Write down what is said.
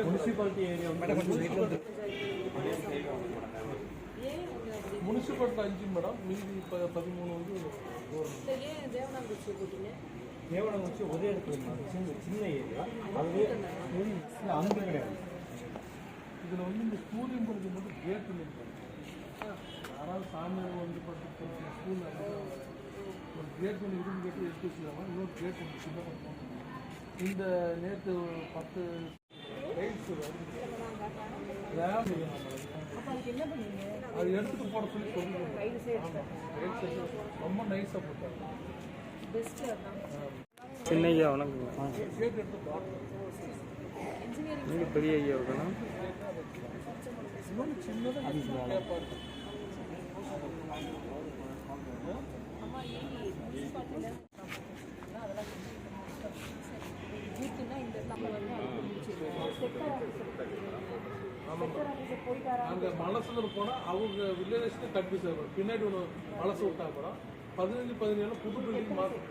Municipality area municipality 5 madam, மீதி 13 வந்து தேவனாங்குறிச்சி ஒரே இடத்துல சின்ன ஏரியா. அதுவே அங்கே கிடையாது. இதில் வந்து இந்த சூரியன் படுத்து மட்டும் கேட் பண்ணியிருக்காங்க. யாராவது சாமி வந்து படுத்து ஸ்கூலில் ஒரு கேட் ஒன்று இருந்து கேட்டு எடுத்து வச்சுக்காம இன்னொரு கேட் ஒன்று சின்ன பண்ணுவோம். இந்த நேற்று 10 ரைட்ஸ் அது எடுத்துட்டு போட சொல்லி சொல்லுங்க. ரொம்ப நைஸாக போட்டாங்க. சின்ன ஐயா வணக்கங்க. கேட் எடுத்து போட்டோம். நீங்கள் பெரிய ஐயா இருக்கணும். இன்னொன்று சின்னதாக அங்கே மனசுல போனால் அவங்க வில்லேஜ்க்கு கன்ஃபியூஸ் ஆகும். பின்னாடி ஒன்று மனசு விட்டா கூட 15 புது பில்டிங் மாறும்.